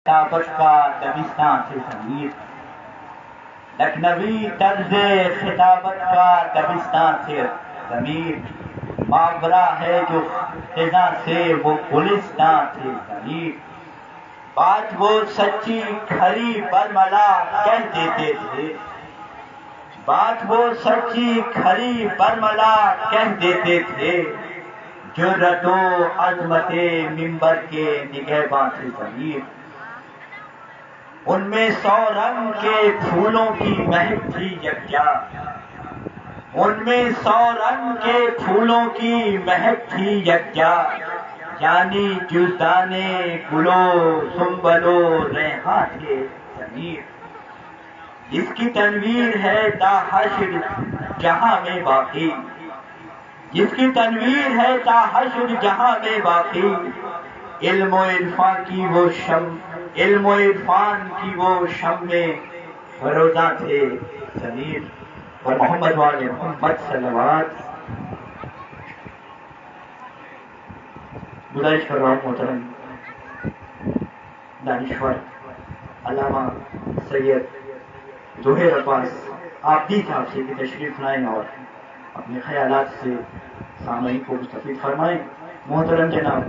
کتابت کا دبستان سے ضمیر، لکھنوی طرز خطابت کا دبستان سے ضمیر، ماورا ہے جو خزاں سے وہ گلستان سے ضمیر، بات وہ سچی کھری برملا کہہ دیتے تھے، بات وہ سچی کھری برملا کہہ دیتے تھے، جرأت و عظمت منبر کے نگہباں سے ضمیر، ان میں 100 رنگ کے پھولوں کی مہک تھی یکجا، ان میں 100 رنگ کے پھولوں کی مہک تھی یکجا، یعنی جزدانے گلو سنبل و ریحان تھے ضمیر، جس کی تنویر ہے تا حشر جہاں میں باقی، جس کی تنویر ہے تا حشر جہاں میں باقی، علم و عرفان کی وہ علم و عرفان کی وہ شمع فروزاں تھے ضمیر، اور محمد والے محمد صلوات۔ گزارش کر رہا ہوں محترم دانشور علامہ سید ظہیر عباس عابدی صاحب سے کہ تشریف لائیں اور اپنے خیالات سے سامعین کو مستفید فرمائیں۔ محترم جناب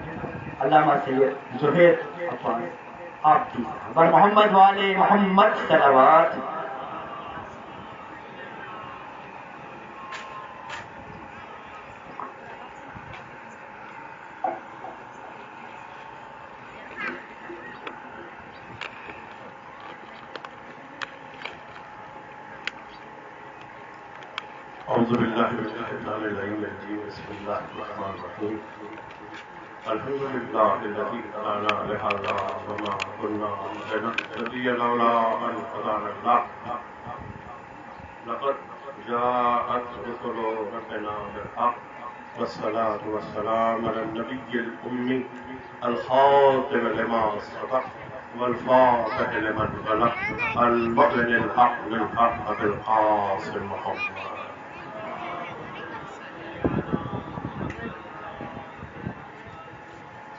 علامہ سید ظہیر عباس عابدی صاحب، اور محمد والے محمد صلوات۔ اعوذ باللہ من الشیطان الرجیم، بسم اللہ الرحمن الرحیم، الحمد للہ الذی هدانا لہذا وما كنا لنهتدی لولا ان هدانا اللہ، لقد جاءت رسل ربنا بالحق والصلاة والسلام على النبی الأمی الخاتم لما سبق والفاتح لمن بلغ المؤمن الحق للحق بالقاسم محمد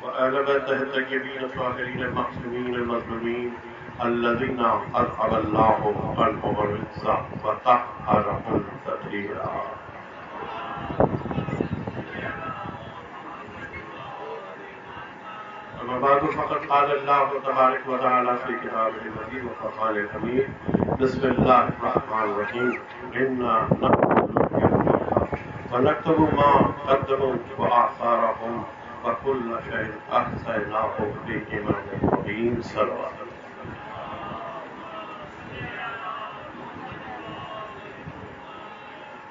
وآل بیتہ الطیبین الطاہرین المعصومین المظلومین الذین اذهب اللہ عنهم الرجس وطہرهم تطہیرا۔ اما بعد فقد قال اللہ تبارک وتعالی فی کتابہ المجید وفرقانہ الحمید، بسم اللہ الرحمن الرحیم، انا نحن نحیی الموتى ونکتب ما قدموا وآثارهم وَكُلَّ شَيْءٍ أَحْصَيْنَاهُ فِي إِمَامٍ مُبِينٍ۔ صلوات۔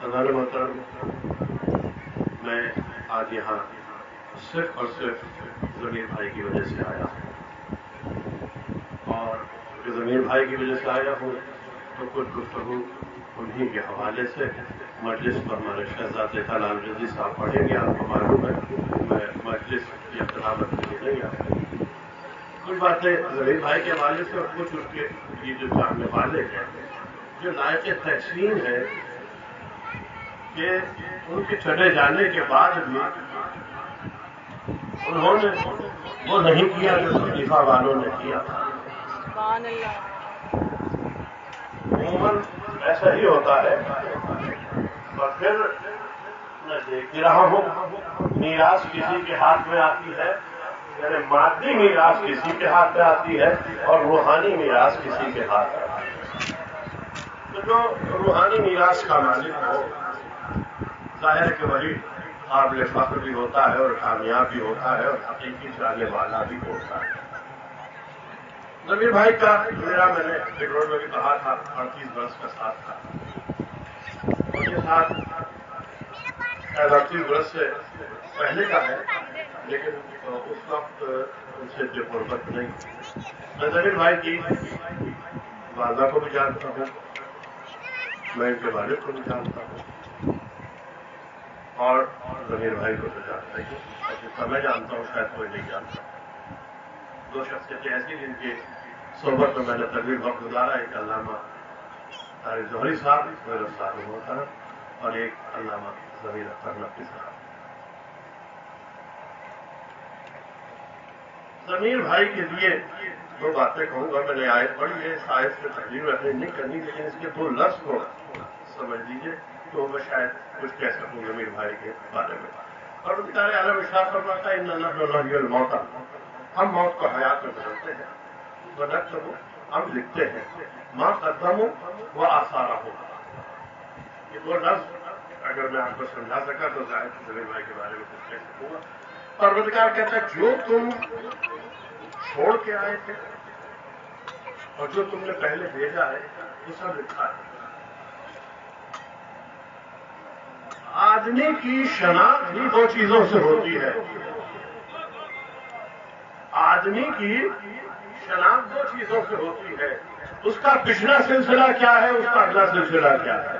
حضرات محترم، میں آج یہاں صرف اور صرف ضمیر بھائی کی وجہ سے آیا ہوں، اور کیونکہ ضمیر بھائی کی وجہ سے آیا ہوں تو کچھ گفتگو انہی کے حوالے سے مجلس پر ہمارے شہزادے طلال رضی صاحب پڑھیں گے۔ آپ کو معلوم ہے میں مجلس کی اقتدامت کے لیے نہیں آیا، کچھ باتیں ضمیر بھائی کے حوالے سے اور کچھ ان کے یہ جو چاہنے والے ہیں جو لائق تحسین ہے کہ ان کے چلے جانے کے بعد بھی انہوں نے وہ نہیں کیا جو صدیقہ والوں نے کیا تھا۔ عموماً ایسا ہی ہوتا ہے، اور پھر میں دیکھ رہا ہوں میراث کسی کے ہاتھ میں آتی ہے، یعنی مادی میراث کسی کے ہاتھ میں آتی ہے اور روحانی میراث کسی کے ہاتھ میں آتی ہے۔ تو جو روحانی میراث کا مالک ہو، ظاہر ہے کہ وہی قابل فخر بھی ہوتا ہے اور کامیاب بھی ہوتا ہے اور حقیقی جانے والا بھی ہوتا ہے۔ ضمیر بھائی کا میرا میں نے ریکارڈ میں بھی کہا تھا 38 برس کا ساتھ تھا، اور یہ ساتھ 38 برس سے پہلے کا ہے، لیکن اس وقت ان سے جو قربت نہیں۔ میں ضمیر بھائی کی والدہ کو بھی جانتا ہوں، میں ان کے والد کو بھی جانتا ہوں، اور ضمیر بھائی کو تو جانتا ہی ہوں، اور جتنا میں جانتا ہوں شاید کوئی نہیں جانتا۔ دو شخصیتیں ایسی جن کی صحبت میں نے طویل وقت گزارا، ایک علامہ طارق جوہری صاحب میرے استاد محترم، اور ایک علامہ ضمیر اختر نقوی صاحب۔ ضمیر بھائی کے لیے دو باتیں کہوں گا. میں نے آیت پڑھی ہے, اس آیت سے تقریر میں نہیں کرنی, لیکن اس کے دو لفظ کو سمجھ لیجیے تو میں شاید کچھ کہہ سکوں ضمیر بھائی کے بارے میں. اور بتارے عالم ارشاد فرماتا ہے ان نحن نحیی الموتى, ہم موت کو حیات میں بدلتے ہیں. ونکتب, ہم لکھتے ہیں ما قدموا وآثارهم. یہ دو لفظ اگر میں آپ کو سمجھا سکا تو ظاہر ضمیر بھائی کے بارے میں کچھ کہہ سکوں گا. پروردگار کہتا ہے جو تم چھوڑ کے آئے تھے اور جو تم نے پہلے بھیجا ہے وہ سب لکھا ہے. آدمی کی شناخت بھی دو چیزوں سے ہوتی ہے. آدمی کی شناخت دو چیزوں سے ہوتی ہے. اس کا پچھلا سلسلہ کیا ہے, اس کا اگلا سلسلہ کیا ہے.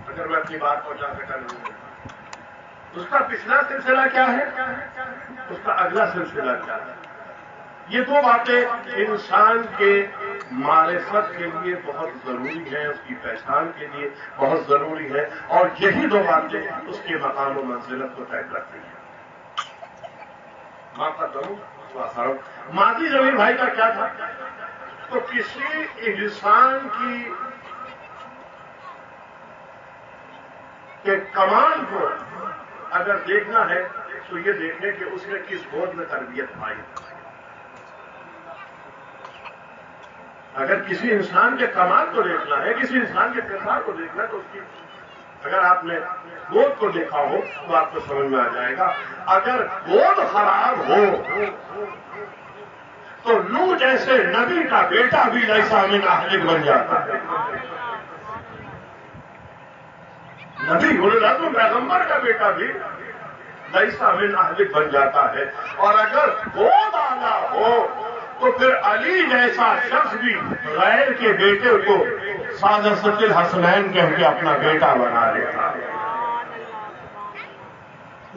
اگر میں اپنی بات پہنچا سکا نہیں, اس کا پچھلا سلسلہ کیا ہے, اس کا اگلا سلسلہ کیا ہے. یہ دو باتیں انسان کے معرفت کے لیے بہت ضروری ہیں, اس کی پہچان کے لیے بہت ضروری ہے, اور یہی دو باتیں اس کے مقام و منزلت کو طے کرتی ہیں. ماں کا دروں ماضی ضمیر بھائی کا کیا تھا, تو کسی انسان کی کہ کمال کو اگر دیکھنا ہے تو یہ دیکھیں کہ اس نے کس گود میں تربیت پائی. اگر کسی انسان کے کمال کو دیکھنا ہے, کسی انسان کے کردار کو دیکھنا ہے, تو اس کی اگر آپ نے گود کو دیکھا ہو تو آپ کو سمجھ میں آ جائے گا. اگر گود خراب ہو تو نوح جیسے نبی کا بیٹا بھی لیسا من اہلک بن جاتا ہے. نبی العظم پیغمبر کا بیٹا بھی لیسا من اہلک بن جاتا ہے. اور اگر گود آنا ہو تو پھر علی جیسا شخص بھی غیر کے بیٹے کو سادسۃ الحسنین کہہ کے اپنا بیٹا بنا لیتا ہے.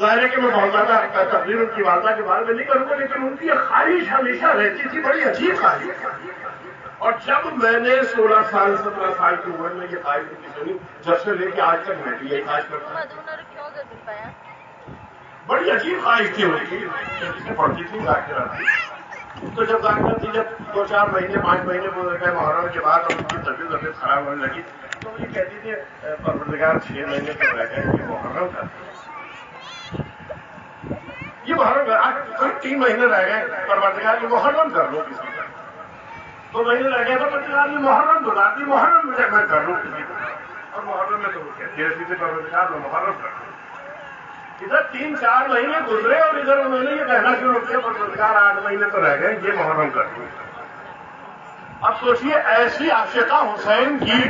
ظاہر ہے کہ میں بہت زیادہ تقریر ان کی والدہ کے بارے میں نہیں کروں گا, لیکن ان کی یہ خواہش ہمیشہ رہتی تھی, بڑی عجیب خواہش. اور جب میں نے 16 سال 17 سال کی عمر میں یہ خواہش ان کی سنی, جب سے لے کے آج تک میں بھی یہ خواہش کرتا ہوں. بڑی عجیب خواہش تھی ان کی. پڑھتی تھی ذاکرہ تھی, تو جب ذاکرہ تھی, جب 2-4 مہینے 5 مہینے گزر گئے محرم کے بعد, اور ان کی طبیعت خراب ہونے لگی, تو مجھے کہتی تھی پروردگار 6 مہینے تو رہ گئے, یہ محرم کا یہ محرم کوئی 3 مہینے رہ گئے, پروردگار یہ محرم کر لو کسی کا. 2 مہینے رہ گئے تو پروردگار یہ محرم بتاتی, محرم میں کر لوں کسی کا. اور محرم میں تو وہ کہتی ہے سے پروردگار میں محرم کر لوں. ادھر 3-4 مہینے گزرے اور ادھر انہوں نے یہ کہنا شروع کیا پروردگار 8 مہینے تو رہ گئے, یہ محرم کر دوں. اب سوچئے ایسی عاشقہ حسین کی,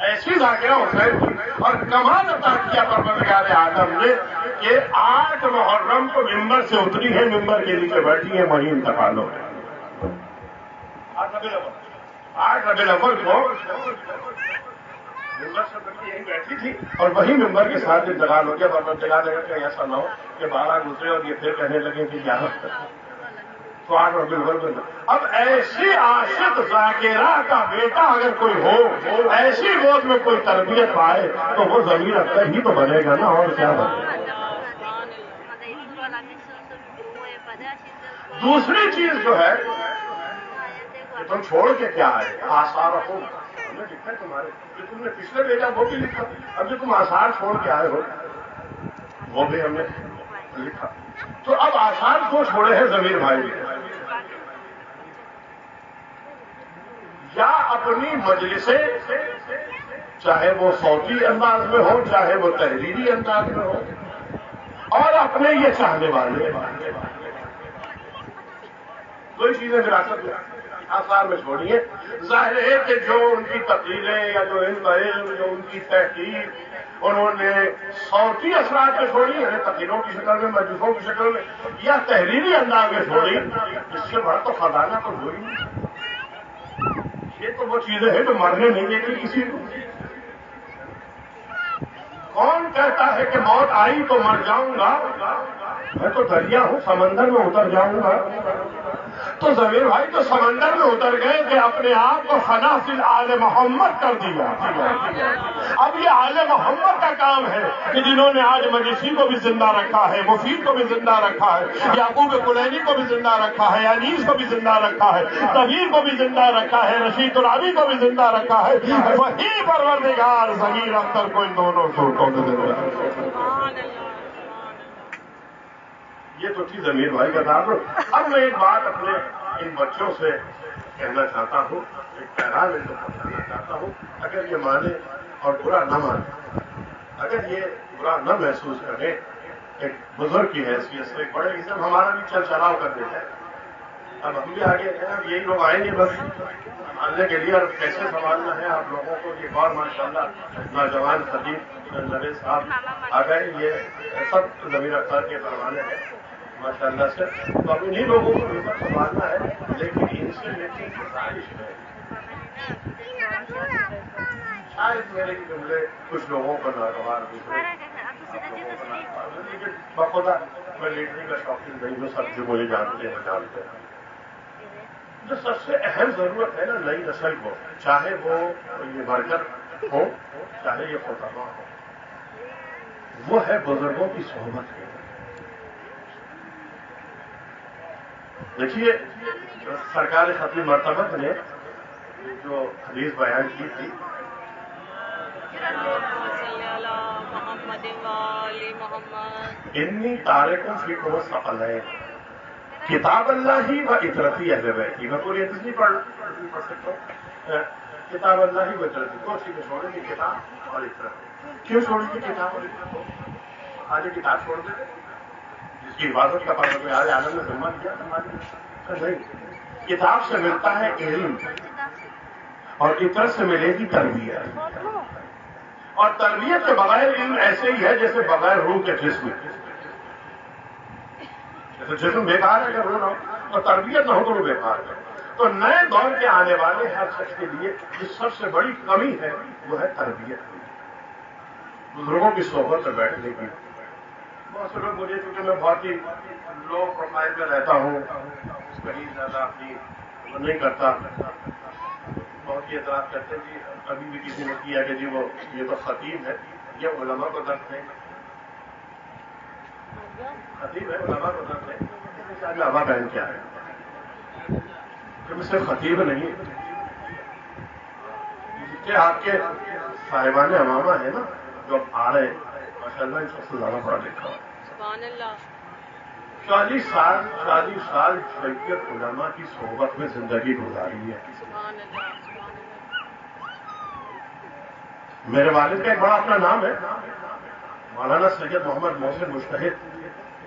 ایسی ذاکرہ حسین کی, اور کمال عطا کیا پروردگار عالم نے کہ 8 محرم کو ممبر سے اتری ہے, ممبر کے نیچے بیٹھی ہے, وہیں انتقال ہو گیا. 8 ربیع الاول کو ممبر سے یہیں بیٹھی تھی, اور وہی ممبر کے ساتھ انتقال ہو گیا. پروردگار نے کہا ایسا نہ ہو کہ 12 گزرے اور یہ پھر کہنے لگے کہ 11 تو 8 ربیع الاول. اب ایسی عاشق ذاکرہ کا بیٹا اگر کوئی ہو, ایسی گود میں کوئی تربیت پائے, تو وہ ضمیر اختر ہی تو بنے گا نا, اور کیا بنے گا. دوسری چیز جو ہے کہ تم چھوڑ کے کیا ہے, آثار ہو. ہم نے لکھا ہے تمہارے, جو تم نے پچھلے بھیجا وہ بھی لکھا, اب جو تم آثار چھوڑ کے آئے ہو وہ بھی ہم نے لکھا. تو اب آثار کو چھوڑے ہیں ضمیر بھائی نے, یا اپنی مجلسیں, چاہے وہ صوتی انداز میں ہو چاہے وہ تحریری انداز میں ہو, اور اپنے یہ چاہنے والے کوئی چیزیں وراثت میں آثار میں چھوڑیے. ظاہر ہے کہ جو ان کی تقریریں یا جو ان کا علم, جو ان کی تحقیق انہوں نے صوتی اثرات میں چھوڑی ہے, تقریروں کی شکل میں, مجلسوں کی شکل میں, یا تحریری انداز میں چھوڑی, اس سے بڑا تو خزانہ تو ہوئی نہیں. یہ تو وہ چیزیں ہیں جو مرنے نہیں دیتی کسی کو. کون کہتا ہے کہ موت آئی تو مر جاؤں گا, میں تو دریا ہوں، سمندر میں اتر جاؤں گا. تو ضمیر بھائی تو سمندر میں اتر گئے کہ اپنے آپ کو فنا فی آل محمد کر دیا. اب یہ آل محمد کا کام ہے کہ جنہوں نے آج مجلسی کو بھی زندہ رکھا ہے، مفید کو بھی زندہ رکھا ہے، یعقوب کلینی کو بھی زندہ رکھا ہے، انیس کو بھی زندہ رکھا ہے، طویل کو بھی زندہ رکھا ہے، رشید العربی کو بھی زندہ رکھا ہے. وہی پروردگار ضمیر اختر کو ان دونوں صورتوں میں زندہ رکھا. یہ تو تھی ضمیر بھائی کا تعلق. اب میں ایک بات اپنے ان بچوں سے کہنا چاہتا ہوں، ایک پیغام ان کو پہنچانا چاہتا ہوں. اگر یہ مانے اور برا نہ مانے، اگر یہ برا نہ محسوس کرے، ایک بزرگ کی حیثیت سے ایک بڑے عزت ہمارا بھی چل چلاؤ کر دیتا ہے. اب ہم بھی آگے ہیں، اب یہی لوگ آئیں گے بس سنبھالنے کے لیے. اور کیسے سنبھالنا ہے آپ لوگوں کو یہ اور ماشاء اللہ نوجوان خطیب نوید صاحب آ گئے. یہ سب ضمیر اختر کے پروانے ہیں ماشاء اللہ سے. تو اب انہیں لوگوں کو بھی سنبھالنا ہے، لیکن ان سے میری گزارش ہے شاید میرے جملے کچھ لوگوں کو ناگوار گزرے، لیکن بخدا میں لیڈری کا شوقین نہیں ہوں. سب جو مجھے جانتے ہیں جانتے ہیں. جو سب سے اہم ضرورت ہے نا نئی نسل کو، چاہے وہ یہ ورکر ہو چاہے یہ خطبہ ہو، وہ ہے بزرگوں کی صحبت ہے. دیکھیے سرکار خطیب مرتبہ نے جو حدیث بیان کی تھی، انی تارکم فیکم الثقلین کتاب اللہ ہی و اطرتی اہل بیتی. میں پوری حدیث نہیں پڑھ سکتا ہوں. کتاب اللہ ہی و اطرتی کو اسی کو چھوڑیں گے، کتاب اور اطرت. کیوں چھوڑیں گے کتاب اور اطرت کو؟ آج یہ کتاب چھوڑ دیں جس کی حفاظت کا پابند میں آج عالم نے ذمہ دیا ہماری نہیں. کتاب سے ملتا ہے علم اور اطرت سے ملے گی تربیت. اور تربیت کے بغیر علم ایسے ہی ہے جیسے بغیر روح کے جسم. جیسے جسم بیکار ہے اگر روح نہ ہو، اور تربیت نہ ہو تو وہ بیکار ہے. تو نئے دور کے آنے والے ہر شخص کے لیے جو سب سے بڑی کمی ہے وہ ہے تربیت. بزرگوں کی صحبت میں بیٹھنے کی. بہت سے لوگ مجھے، چونکہ میں بہت ہی لو پروفائل میں رہتا ہوں، کہیں زیادہ اپنی نہیں کرتا، بہت ہی اعتراض کرتے ہیں جی ابھی بھی کسی نے کیا کہ جی وہ یہ تو خطیب ہے، یہ علماء کو درد ہے. خطیب ہے علماء کو درد ہے. علماء بہن کیا ہے کہ صرف خطیب نہیں، کہ آپ کے صاحبان امامہ ہیں نا جو آ رہے ہیں ماشاء اللہ ان سب سے زیادہ پڑھا لکھا. 40 سال شریعت علماء کی صحبت میں زندگی گزاری ہے. میرے والد کا ایک بڑا اپنا نام ہے، مولانا سید محمد محسن مجتہد.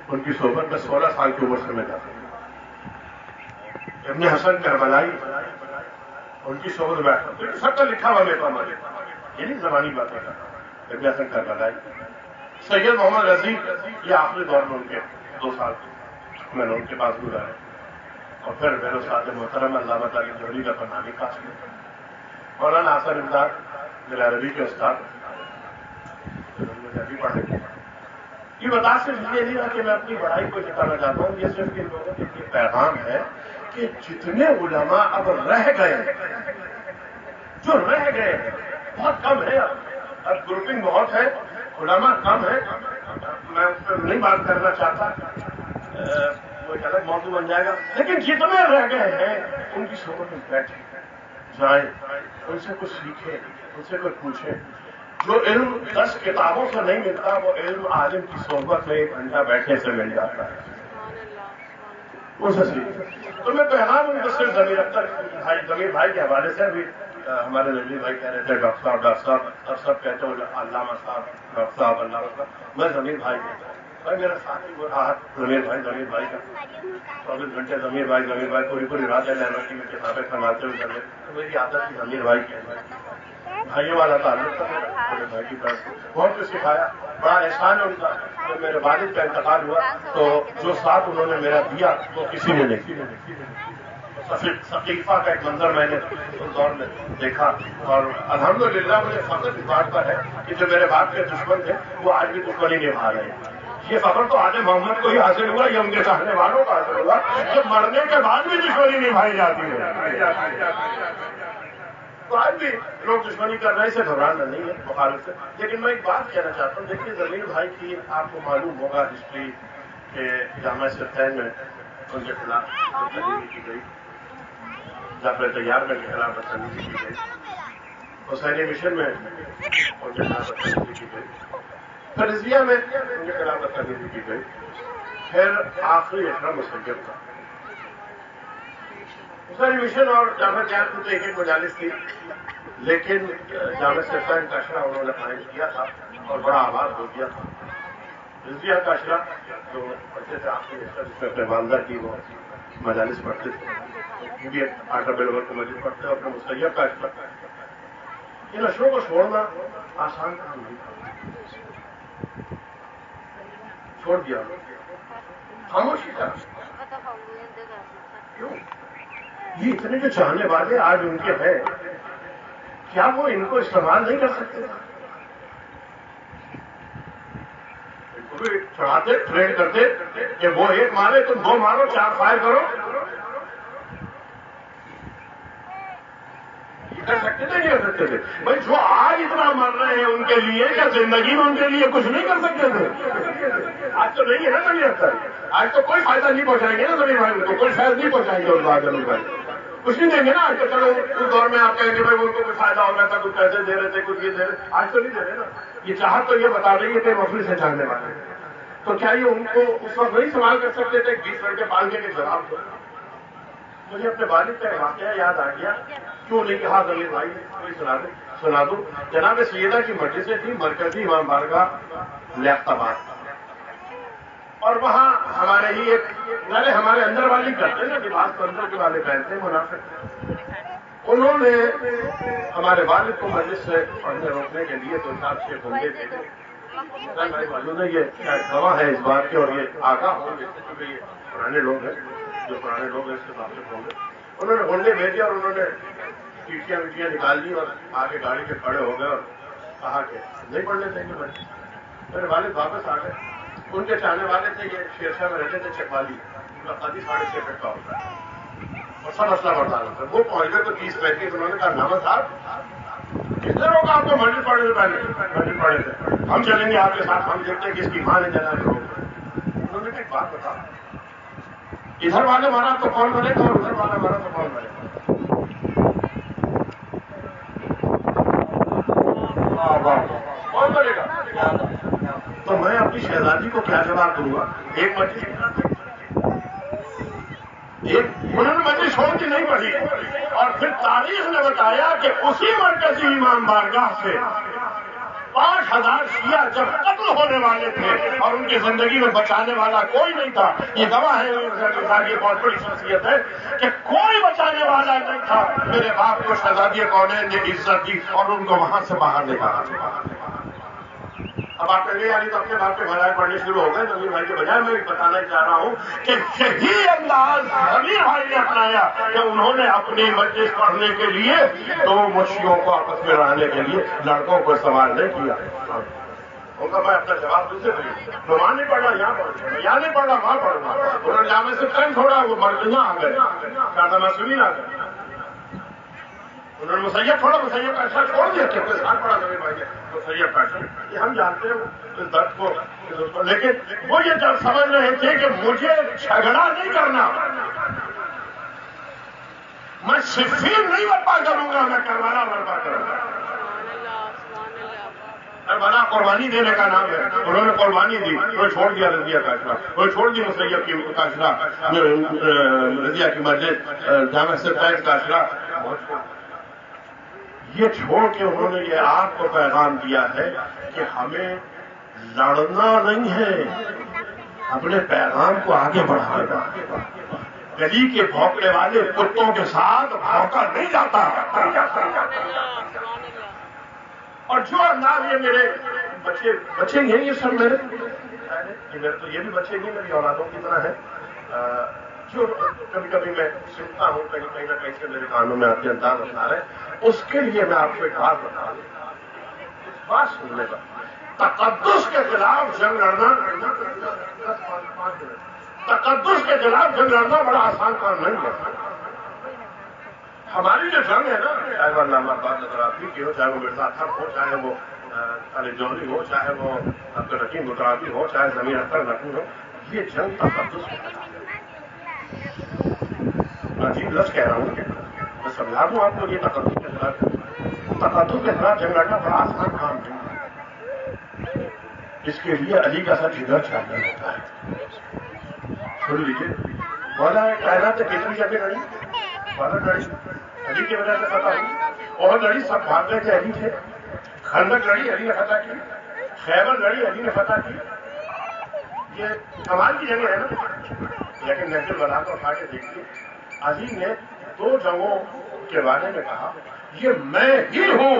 ان کی صحبت میں 16 سال کی عمر سے میں جاتا ہوں. ابن حسن کربلائی ان کی صحبت میں بیٹھا، سب کا لکھا ہوا میرے پاس، یہ نہیں زبانی باتیں کرتا. ابن حسن کربلائی، سید محمد رضی، یہ آخری دور میں ان کے 2 سال میں نے ان کے پاس گزارے. اور پھر میرے استاد محترم علامہ طالب جوہری کا پناہی پاس میں مولانا حسن امداد میرے عربی کے استاد عربی پڑھے. یہ بتا صرف یہ نہیں رہا کہ میں اپنی بڑائی کو جتانا چاہتا ہوں، یہ صرف ان لوگوں کے لیے پیغام ہے کہ جتنے علماء اب رہ گئے، جو رہ گئے بہت کم ہے. اب گروپنگ بہت ہے، علماء کم ہے. میں اس پہ نہیں بات کرنا چاہتا، وہ ایک الگ موضوع بن جائے گا. لیکن جتنے رہ گئے ہیں ان کی صحبت میں بیٹھے جائیں، ان سے کچھ سیکھیں، ان سے کچھ پوچھیں. جو علم 10 کتابوں سے نہیں ملتا وہ علم عالم کی صحبت میں 1 گھنٹہ بیٹھنے سے مل جاتا ہے. ان سے سیکھیں. تو میں پیغام ان کو صرف ضمیر بھائی کے حوالے سے بھی ہمارے ضمیر بھائی کہہ رہے تھے ڈاکٹر صاحب، اب سب کہتے ہیں علامہ صاحب، ڈاکٹر صاحب، علامہ صاحب. میں ضمیر بھائی کہتا ہوں. بھائی میرا ساتھی وہ رہا ضمیر بھائی کا 24 گھنٹے ضمیر بھائی پوری رات لہمتی میں کتابیں سنبھالتے ہوئے کر لیں. تو میری عادت تھی ضمیر بھائی کہنا، بھائیوں والا تعلق تھا میرے بھائی کی طرف سے. بہت کچھ سکھایا، بڑا احسان ہے ان کا. جب میرے والد کا انتقال ہوا تو جو ساتھ انہوں نے میرا دیا وہ کسی نے نہیں. ثقیفہ کا ایک منظر میں نے اس دور میں دیکھا، اور الحمدللہ مجھے فخر اس بات پر ہے کہ جو میرے باپ کے دشمن تھے وہ آج بھی دشمنی نبھا رہے ہیں. یہ فخر تو آج محمد کو ہی حاصل ہوا، یہ ان کے چاہنے والوں کو حاصل ہوا کہ مرنے کے بعد بھی دشمنی نبھائی جاتی ہے۔ تو آج بھی لوگ دشمنی کر رہے ہیں، اسے گھبرانا نہیں ہے مخالف سے۔ لیکن میں ایک بات کہنا چاہتا ہوں، دیکھیے ضمیر بھائی کی آپ کو معلوم ہوگا ہسٹری کہ جامعہ سرطین میں ان کے خلاف بدتمیزی کی گئی، جعفر طیار میں ان کے خلاف بدتمیزی کی گئی، حسینی مشن میں ان کے خلاف بدتمیزی کی گئی، پھر رضویہ میں ان کے خلاف بدتمیزی کی گئی، پھر آخری اکرم مسجد کا حسینی مشن اور جامعہ طیار کو تو ایک ایک مجالس تھی، لیکن جامعہ سرطین کا اشرا انہوں نے قائم کیا تھا اور بڑا آباد ہو گیا تھا۔ رضویہ کا اشرا جو پڑھتے تھے آخری اشرا جس میں اپنے والدہ کی وہ مجالس پڑھتے تھے، بھی آٹا بلور کو مسجد پڑھتے اور اپنے مسیب کا اشرا، ان اشروں کو چھوڑنا آسان کام نہیں تھا، چھوڑ دیا خاموشی کا۔ کیوں؟ یہ اتنے جو چاہنے والے آج ان کے ہیں، کیا وہ ان کو استعمال نہیں کر سکتے؟ ان کو بھی چڑھاتے ٹرین کرتے کہ وہ ایک مارے تم دو مارو، چار فائر کرو، یہ کر سکتے تھے نہیں کر سکتے تھے؟ بھائی جو آج اتنا مر رہے ہیں ان کے لیے، کیا زندگی میں ان کے لیے کچھ نہیں کر سکتے تھے؟ آج تو نہیں ہے نا زمین، آج تو کوئی فائدہ نہیں پہنچائیں گے نا زمین بھائی کو، کوئی فائدہ نہیں پہنچائیں گے ان کو بھائی، کچھ نہیں دیں گے نا۔ آج تو چلو اس دور میں آپ کہیں گے بھائی ان کو کوئی فائدہ ہو رہا تھا، کچھ پیسے دے رہے تھے، کچھ یہ دے رہے، آج تو نہیں دے رہے نا۔ یہ چاہت تو یہ بتا رہی ہے کہ مفلس سے چاہنے والے، تو کیا یہ ان کو اس وقت نہیں سوال کر سکتے تھے 20 لڑکے پال کے جواب دو؟ مجھے اپنے والد کا واقعہ یاد آ گیا، کیوں نہیں کہا ضمیر بھائی کوئی سنا دوں۔ جناب سیدہ کی مجلسیں تھی مرکزی امام بارگاہ لیاقت آباد، اور وہاں ہمارے ہی ایک ہمارے اندر والی کرتے نا لباس تو اندر کے والے پہنتے ہیں منافق، انہوں نے ہمارے والد کو مجلس سے پڑھنے روکنے کے لیے 2-4 بندے تھے۔ ہمارے والد نے یہ گواہ ہے اس بات کے، اور یہ آگاہ ہوں گے کیونکہ یہ پرانے لوگ ہیں، جو پرانے لوگ ہیں اس کے واقف ہوں گے۔ انہوں نے گنڈے بھیجے اور انہوں نے چیٹیاں ویٹیاں نکال لی اور آگے گاڑی کے کھڑے ہو گئے اور کہا کہ نہیں پڑھنے دیں گے بچے۔ میرے والد واپس آ گئے، ان کے چاہنے والے تھے، یہ شیرشاہ میں رہتے تھے چکوالی، ان کا قاضی 6.5 فٹ کا ہوتا ہے اور سب مسئلہ بردار تھا۔ وہ پہنچ گئے تو 30-35 انہوں نے کہا نامہ صاحب کس نے روکا آپ کو مسجد پڑھنے سے پہلے؟ مسجد پڑھے تھے، ہم چلیں گے آپ کے ساتھ، ہم دیکھتے ہیں کس کی ماں نے جنا کے روکا۔ انہوں نے ایک بات بتا، ادھر والے مارا تو کون بنے گا اور ادھر والا مارا تو کون بنے گا؟ کون بنے گا؟ تو میں اپنی شہزادی کو کیا جواب دوں گا؟ ایک مجلس انہوں نے مجلس چھوڑ کے نہیں پڑھی، اور پھر تاریخ نے بتایا کہ اسی مرکزی امام بارگاہ سے 5000 شیعہ جب قتل ہونے والے تھے اور ان کی زندگی میں بچانے والا کوئی نہیں تھا، یہ گواہ ہے یہ بہت بڑی شخصیت ہے کہ کوئی بچانے والا نہیں تھا، میرے باپ کو شہزادی کونین نے عزت دی اور ان کو وہاں سے باہر نکالا۔ اب آپ کہیں یعنی تو اپنے باپ کے بھلائی پڑھنے شروع ہو گئے، ضمیر بھائی کے بجائے میں بتانا چاہ رہا ہوں کہ یہی انداز ضمیر بھائی نے اپنایا کہ انہوں نے اپنی مجلس پڑھنے کے لیے 2 مچھیوں کو آپس میں رہنے کے لیے لڑکوں کو استعمال نہیں کیا۔ ان کا میں اپنا جواب دوسرے دوں، تو وہاں نہیں پڑھا یہاں پڑھنا، یہاں نہیں پڑھا وہاں پڑھنا، انہوں نے جامعہ سے ٹائم چھوڑا، وہ مرکزیاں آ گئے، شاہدہ معصومین آ گئے، انہوں نے مسیب چھوڑا، مسیب کا اشرا چھوڑ دیا، کیونکہ ساتھ پڑھا ضمیر بھائی نے مسیب کا اشرا۔ یہ ہم جانتے ہیں اس درد کو، لیکن وہ یہ جب سمجھ رہے تھے کہ مجھے جھگڑا نہیں کرنا، میں صفین نہیں برپا کروں گا، میں کربلا برپا کروں گا۔ کربلا قربانی دینے کا نام ہے، انہوں نے قربانی دی، انہوں نے چھوڑ دیا رضیہ کا اشرا، انہوں نے چھوڑ دی مسیب کی کا اشرا، رضیہ کی مسجد، جامعہ سرطین کا اشرا، یہ چھوڑ کے انہوں نے یہ آپ کو پیغام دیا ہے کہ ہمیں لڑنا نہیں ہے، اپنے پیغام کو آگے بڑھانا۔ گلی کے بھونکنے والے کتوں کے ساتھ بھونکا نہیں جاتا۔ اور جو انداز یہ میرے بچے ہیں، یہ سب میرے تو یہ بھی بچے نہیں، میری اولادوں کی طرح ہے، جو کبھی کبھی میں سنتا ہوں کہیں نہ کہیں سے میرے کانوں میں آتے انداز اپنا رہے، اس کے لیے میں آپ کو ایک بات بتا دوں، اس بات سننے کا تقدس کے خلاف جنگ لڑنا تقدس کے خلاف جنگ لڑنا بڑا آسان کام نہیں ہے. ہماری جو جنگ ہے نا، چاہے وہ علامہ آباد گجراتی کی ہو، چاہے وہ مرزا اطہر ہو، چاہے وہ علی جوہری ہو، چاہے وہ عبدالحکیم گجراتی ہو، چاہے ضمیر اختر نقوی ہو، یہ جنگ تقدس کے خلاف ہے. میں عجیب لفظ کہہ رہا ہوں، میں سمجھا دوں آپ کو، یہ تقدس کے خلاف تقدس کے خلاف جنگ لڑنا بڑا آسان کام نہیں ہے. اس کے لیے علی کا سر جگر چاہیے ہوتا ہے. سن لیجیے، مولا کائنات سے کتنی جگہ لڑی، بدر لڑی، علی کی وجہ سے فتح ہوئی، اور لڑی سب بھاگ گئے تھے، علی تھے. خندق لڑی، علی نے فتح کی. خیبر لڑی، علی نے فتح کی. یہ کمال کی جگہ ہے نا. لیکن نہج البلاغہ کو اٹھا کے دیکھیے، علی نے 2 جنگوں کے بارے میں کہا، یہ میں ہی ہوں،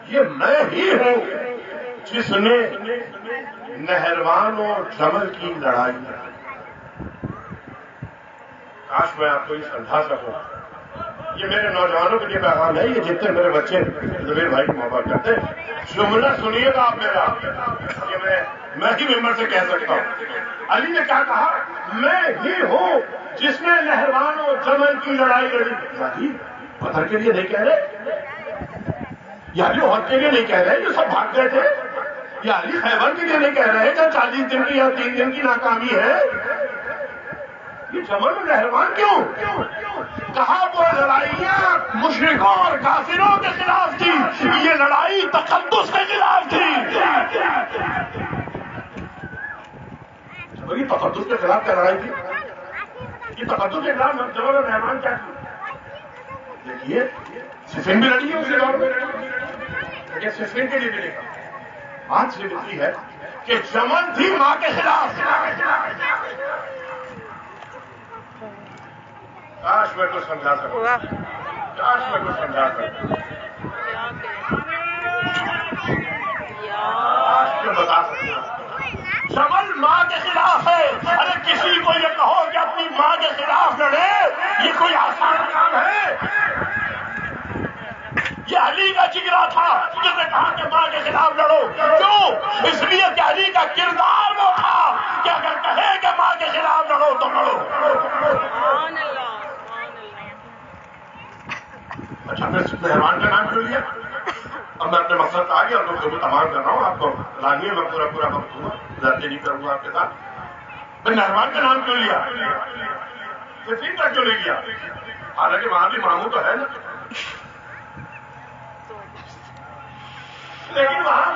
یہ میں ہی ہوں جس نے نہروان و جمل کی لڑائی لڑی. کاش میں آپ کو یہ سمجھا سکوں. یہ میرے نوجوانوں کے لیے پیغام ہے، یہ جتنے میرے بچے زبیر بھائی کی محبت کرتے ہیں، جملہ سنیے گا آپ میرا، یہ میں ہی ممبر سے کہہ سکتا ہوں. علی نے کیا کہا؟ میں ہی ہوں جس نے نہروان و جمل کی لڑائی لڑی. علی بدر کے لیے نہیں کہہ رہے، یا علی احد کے لیے نہیں کہہ رہے جو سب بھاگ گئے تھے، یا علی خیبر کے لیے نہیں کہہ رہے کہ 40 دن کی یا 3 دن کی ناکامی ہے. یہ جمل و نہروان کیوں کہا؟ وہ لڑائیاں مشرکوں اور کافروں کے خلاف تھی، یہ لڑائی تقدس کے خلاف تھی. یہ تقدس کے خلاف کیا لڑائی تھی؟ یہ تقدس کے خلاف جمل و نہروان کیا تھی؟ دیکھیے، صفین بھی لڑی ہے اس کے دور میں، لیکن صفین کے لیے بھی لکھا. بات سے لکھی ہے کہ جمل تھی ماں کے خلاف. کاش میں کو سمجھا سکوں، کاش میں کو سمجھا سکوں، کاش میں بتا سکتا. جمل ماں کے خلاف ہے. ارے کسی کو یہ کہو کہ اپنی ماں کے خلاف لڑے، یہ کوئی آسان کام ہے؟ یہ علی کا جگرا تھا جس نے کہا کہ ماں کے خلاف لڑو. کیوں؟ اس لیے کہ علی کا کردار وہ تھا کہ اگر کہے کہ ماں کے خلاف لڑو تو لڑو. اچھا، میں مہربان کا نام کیوں لیا؟ اب میں اپنے مقصد آ گیا اور گفتگو تمام کر رہا ہوں. آپ کو لانیے میں پورا وقت ہوں، زیادتی نہیں کروں گا آپ کے ساتھ. میں مہربان کا نام کیوں لیا؟ صفین کا کیوں نہیں کیا؟ حالانکہ وہاں بھی ماموں تو ہے نا، لیکن وہاں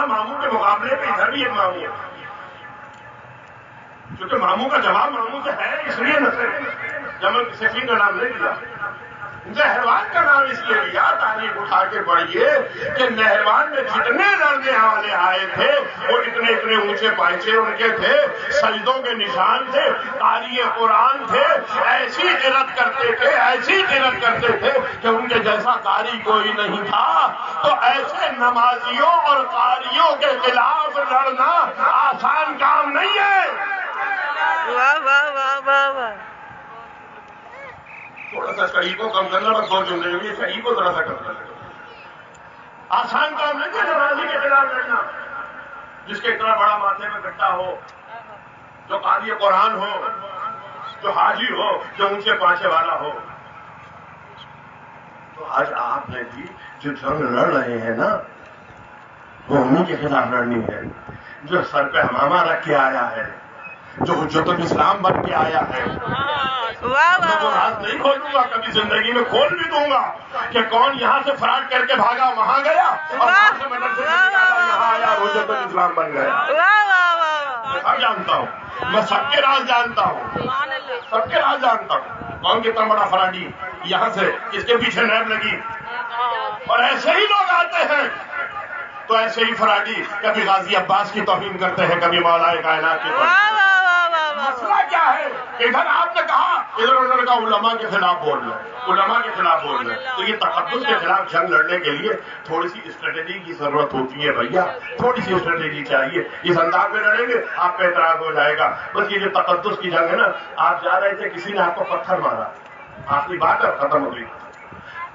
ماموں کے مقابلے پہ ادھر بھی ایک ماموں ہے. کیونکہ ماموں کا جواب ماموں سے ہے، اس لیے نہ جمل صفین کا نام نہیں دیا. نہروان کا نام اس لیے لیا، تاریخ اٹھا کے پڑھیے کہ نہروان میں جتنے لڑنے والے آئے تھے وہ اتنے اتنے اونچے پائچے ان کے تھے، سجدوں کے نشان تھے، قاری قرآن تھے، ایسی قرت کرتے تھے، ایسی قرت کرتے تھے کہ ان کے جیسا قاری کوئی نہیں تھا. تو ایسے نمازیوں اور قاریوں کے خلاف لڑنا آسان کام نہیں ہے. واہ واہ واہ واہ واہ. تھوڑا سا شہید کو کم کرنا، بس 2 جملے ہوئی، شہید کو ذرا سا کم کرنا. آسان کام نہیں ہے نمازی کے خلاف لڑنا، جس کے اتنا بڑا ماتھے میں گٹا ہو، جو قاری قرآن ہو، جو حاجی ہو، جو اونچے پانچے والا ہو. تو آج آپ نے بھی جو جنگ لڑ رہے ہیں نا، وہ انہیں کے خلاف لڑنی ہے جو سر پہ امامہ رکھ کے آیا ہے، جو حجت الاسلام بن کے آیا ہے. میں وہ راز نہیں کھولوں گا، کبھی زندگی میں کھول بھی دوں گا کہ کون یہاں سے فراڈ کر کے بھاگا وہاں گیا اور وہاں سے مدرسے سے نکالا یہاں آیا حجت الاسلام بن گیا. میں سب جانتا ہوں، میں سب کے راز جانتا ہوں، سب کے راز جانتا ہوں. کون کتنا بڑا فراڈی یہاں سے اس کے پیچھے نیب لگی. اور ایسے ہی لوگ آتے ہیں تو ایسے ہی فراڈی کبھی غازی عباس کی توہین کرتے ہیں، کبھی مولا کائنات کی توہین. مسئلہ کیا ہے؟ ادھر آپ نے کہا، ادھر انہوں نے کہا علماء کے خلاف بول رہے ہیں، علماء کے خلاف بول رہے ہیں. تو یہ تقدس کے خلاف جنگ لڑنے کے لیے تھوڑی سی اسٹریٹجی کی ضرورت ہوتی ہے بھیا، تھوڑی سی اسٹریٹجی چاہیے. اس انداز میں لڑیں گے آپ پہ اعتراض ہو جائے گا. بس یہ جو تقدس کی جنگ ہے نا، آپ جا رہے تھے، کسی نے آپ کو پتھر مارا، آخری بات ہے ختم ہو گئی.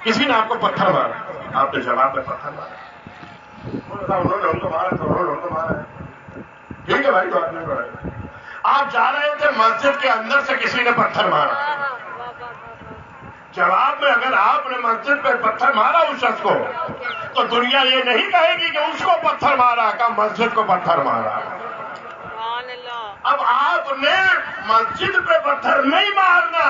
کسی نے آپ کو پتھر مارا، آپ نے جواب میں پتھر مارا، انہوں نے ان کو مارا تو انہوں نے ان کو مارا ہے، ٹھیک ہے بھائی، تو آپ نے مارا۔ آپ جا رہے تھے مسجد کے اندر سے کسی نے پتھر مارا، جواب میں اگر آپ نے مسجد پہ پتھر مارا اس شخص کو تو دنیا یہ نہیں کہے گی کہ اس کو پتھر مارا، کہ مسجد کو پتھر مارا۔ اب آپ نے مسجد پہ پتھر نہیں مارنا،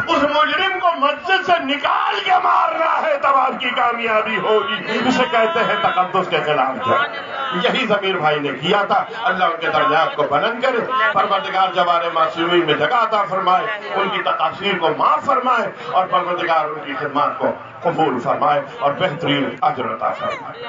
اس مجرم کو مسجد سے نکال کے مارنا ہے، تب آپ کی کامیابی ہوگی۔ اسے کہتے ہیں تقدس کے خلاف جنگ۔ یہی ضمیر بھائی نے کیا تھا۔ اللہ ان کے درجات کو بلند کرے، پروردگار جوار معصومین میں جگہ عطا فرمائے، ان کی تقصیر کو معاف فرمائے، اور پروردگار ان کی خدمات کو قبول فرمائے اور بہترین اجر عطا فرمائے۔